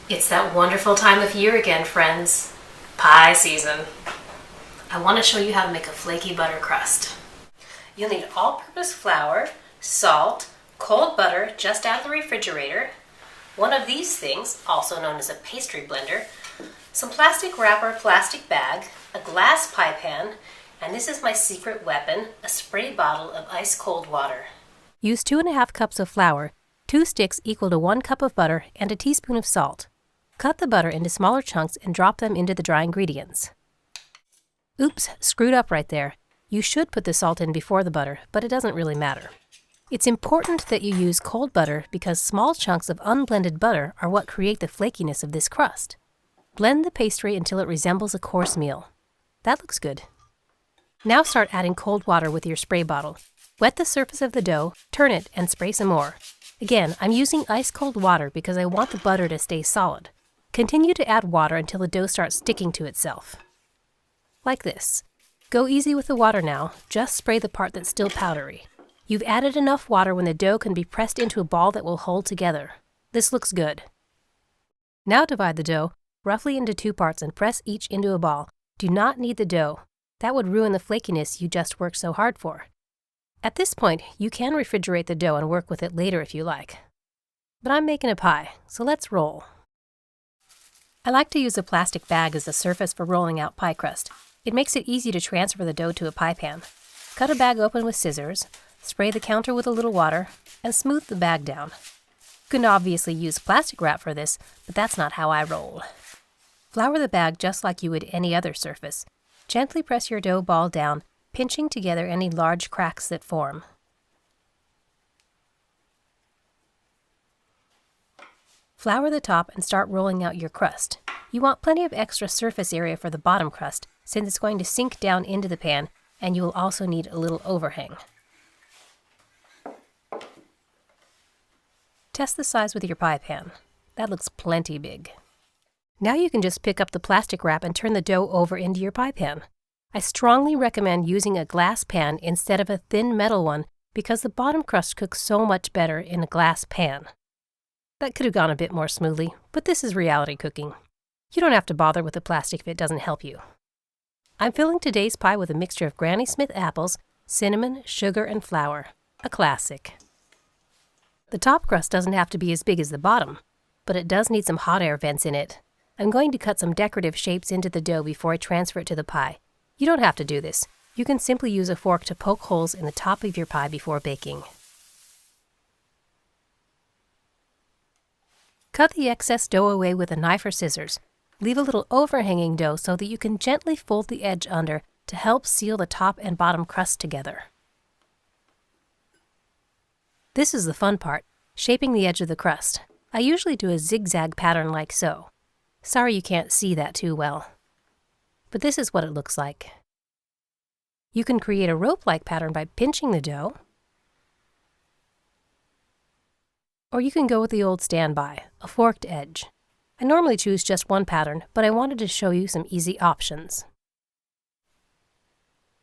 It's that wonderful time of year again, friends. Pie season. I want to show you how to make a flaky butter crust. You'll need all-purpose flour, salt, cold butter just out of the refrigerator, one of these things, also known as a pastry blender, some plastic wrapper plastic bag, a glass pie pan, and this is my secret weapon, a spray bottle of ice-cold water. Use 2½ cups of flour, 2 sticks equal to 1 cup of butter, and a teaspoon of salt. Cut the butter into smaller chunks and drop them into the dry ingredients. Oops, screwed up right there. You should put the salt in before the butter, but it doesn't really matter. It's important that you use cold butter because small chunks of unblended butter are what create the flakiness of this crust. Blend the pastry until it resembles a course meal. That looks good. Now start adding cold water with your spray bottle. Wet the surface of the dough, turn it, and spray some more. Again, I'm using ice-cold water because I want the butter to stay solid. Continue to add water until the dough starts sticking to itself. Like this. Go easy with the water now, just spray the part that's still powdery. You've added enough water when the dough can be pressed into a ball that will hold together. This looks good. Now divide the dough roughly into 2 parts and press each into a ball. Do not knead the dough. That would ruin the flakiness you just worked so hard for. At this point, you can refrigerate the dough and work with it later if you like. But I'm making a pie, so let's roll. I like to use a plastic bag as a surface for rolling out pie crust. It makes it easy to transfer the dough to a pie pan. Cut a bag open with scissors, spray the counter with a little water, and smooth the bag down. You can obviously use plastic wrap for this, but that's not how I roll. Flour the bag just like you would any other surface. Gently press your dough ball down, pinching together any large cracks that form. Flour the top and start rolling out your crust. You want plenty of extra surface area for the bottom crust since it's going to sink down into the pan, and you will also need a little overhang. Test the size with your pie pan. That looks plenty big. Now you can just pick up the plastic wrap and turn the dough over into your pie pan. I strongly recommend using a glass pan instead of a thin metal one because the bottom crust cooks so much better in a glass pan. That could have gone a bit more smoothly, but this is reality cooking. You don't have to bother with the plastic if it doesn't help you. I'm filling today's pie with a mixture of Granny Smith apples, cinnamon, sugar, and flour. A classic. The top crust doesn't have to be as big as the bottom, but it does need some hot air vents in it. I'm going to cut some decorative shapes into the dough before I transfer it to the pie. You don't have to do this. You can simply use a fork to poke holes in the top of your pie before baking. Cut the excess dough away with a knife or scissors. Leave a little overhanging dough so that you can gently fold the edge under to help seal the top and bottom crust together. This is the fun part, shaping the edge of the crust. I usually do a zigzag pattern like so. Sorry you can't see that too well. But this is what it looks like. You can create a rope-like pattern by pinching the dough, or you can go with the old standby, a forked edge. I normally choose just one pattern, but I wanted to show you some easy options.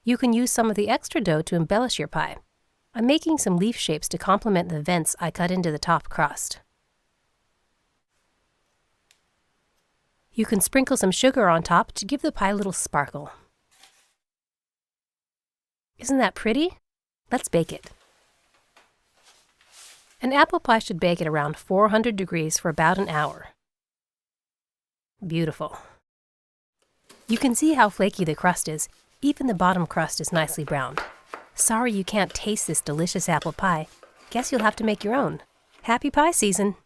You can use some of the extra dough to embellish your pie. I'm making some leaf shapes to complement the vents I cut into the top crust. You can sprinkle some sugar on top to give the pie a little sparkle. Isn't that pretty? Let's bake it. An apple pie should bake at around 400 degrees for about an hour. Beautiful. You can see how flaky the crust is. Even the bottom crust is nicely browned. Sorry you can't taste this delicious apple pie. Guess you'll have to make your own. Happy pie season!